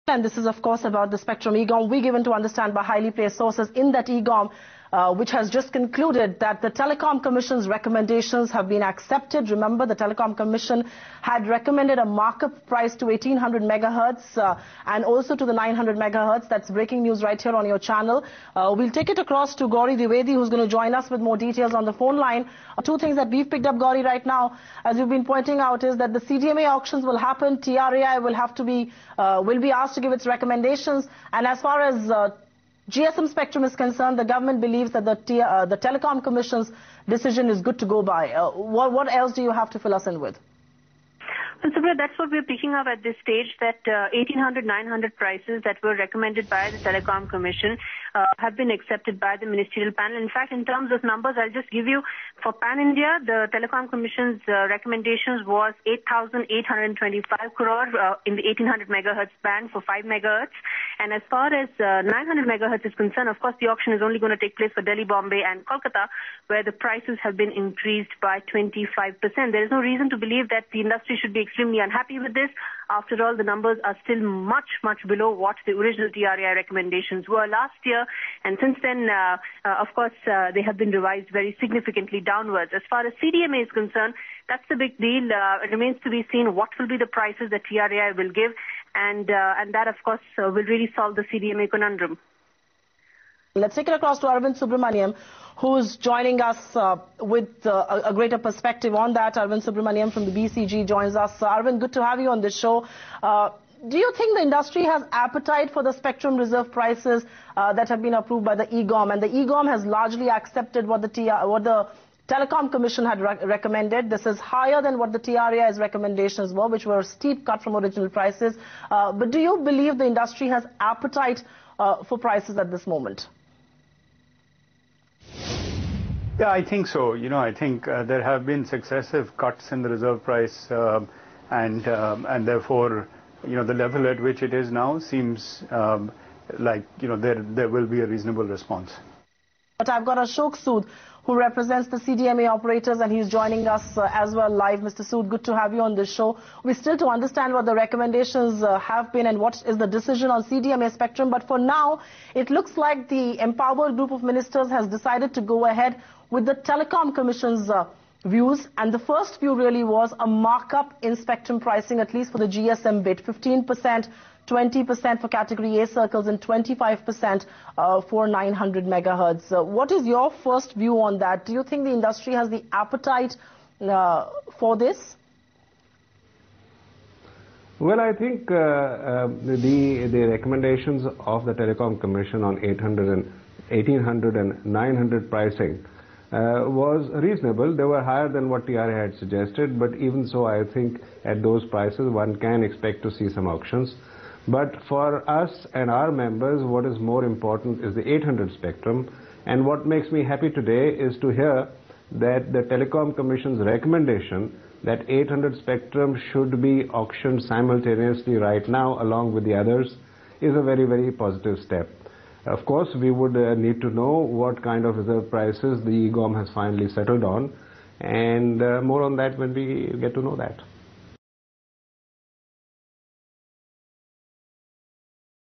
And this is, of course, about the spectrum EGoM. We given to understand by highly placed sources in that EGoM, which has just concluded that the Telecom Commission's recommendations have been accepted. Remember, the Telecom Commission had recommended a markup price to 1800 megahertz and also to the 900 megahertz. That's breaking news right here on your channel. We'll take it across to Gauri Dwivedi, who's going to join us with more details on the phone line. Two things that we've picked up, Gauri, right now, as you've been pointing out, is that the CDMA auctions will happen. TRAI will be asked to give its recommendations. And as far as GSM spectrum is concerned, the government believes that the Telecom Commission's decision is good to go by. What else do you have to fill us in with? Well, Subra, that's what we're picking up at this stage, that 1800, 900 prices that were recommended by the Telecom Commission have been accepted by the ministerial panel. In fact, in terms of numbers, I'll just give you, for Pan-India, the Telecom Commission's recommendations was 8,825 crore in the 1800 megahertz band for 5 megahertz. And as far as 900 megahertz is concerned, of course, the auction is only going to take place for Delhi, Bombay and Kolkata, where the prices have been increased by 25%. There is no reason to believe that the industry should be extremely unhappy with this. After all, the numbers are still much below what the original TRAI recommendations were last year. And since then, of course, they have been revised very significantly downwards. As far as CDMA is concerned, that's the big deal. It remains to be seen what will be the prices that TRAI will give. And that, of course, will really solve the CDMA conundrum. Let's take it across to Arvind Subramaniam, who's joining us with a greater perspective on that. Arvind Subramaniam from the BCG joins us. Arvind, good to have you on this show. Do you think the industry has appetite for the spectrum reserve prices that have been approved by the EGoM? And the EGoM has largely accepted what the Telecom Commission had recommended. This is higher than what the TRAI's recommendations were, which were a steep cut from original prices. But do you believe the industry has appetite for prices at this moment? Yeah, I think so. I think there have been successive cuts in the reserve price, and therefore, the level at which it is now seems like, there will be a reasonable response. But I've got Ashok Sood, who represents the CDMA operators, and he's joining us as well live. Mr. Sood, good to have you on this show. We're still to understand what the recommendations have been and what is the decision on CDMA spectrum. But for now, it looks like the empowered group of ministers has decided to go ahead with the Telecom Commission's views. And the first view really was a markup in spectrum pricing, at least for the GSM bit, 15%. 20% for category A circles and 25% for 900 megahertz. What is your first view on that? Do you think the industry has the appetite for this? Well, I think the recommendations of the Telecom Commission on 1800 and 900 pricing was reasonable. They were higher than what TRAI had suggested, but even so, I think at those prices one can expect to see some auctions. But for us and our members, what is more important is the 800 spectrum. And what makes me happy today is to hear that the Telecom Commission's recommendation that 800 spectrum should be auctioned simultaneously right now along with the others is a very positive step. Of course, we would need to know what kind of reserve prices the EGoM has finally settled on, and more on that when we get to know that.